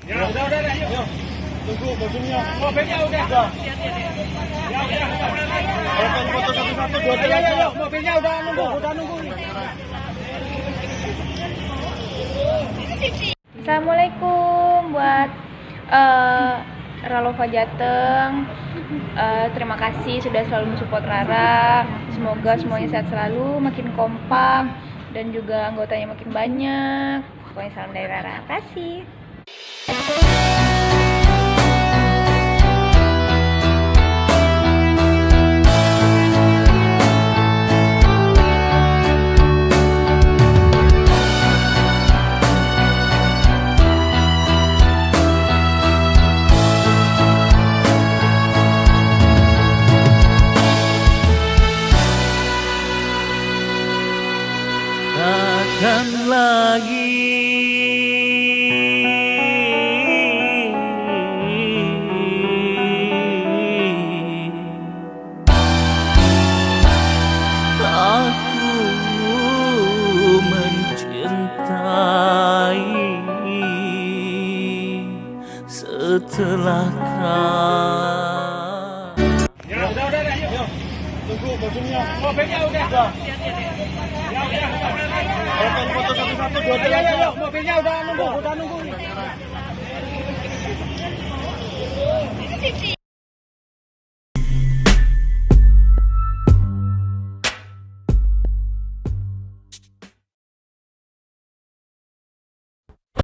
Ya, udah, yuk. Tunggu mobilnya. Mobilnya udah. Ya, foto satu-satu, dua aja. Mobilnya udah nunggu. Assalamualaikum buat Ralova Jateng. Terima kasih sudah selalu mensupport Rara. Semoga semuanya sehat selalu, makin kompak dan juga anggotanya makin banyak. Pokoknya salam dari Rara. Terima kasih. Takkan lagi aku mencintai setelah kau. Ya, udah, yuk. Tunggu mobilnya. Mobilnya udah. Ya, foto satu-satu, dua aja. Mobilnya udah nunggu.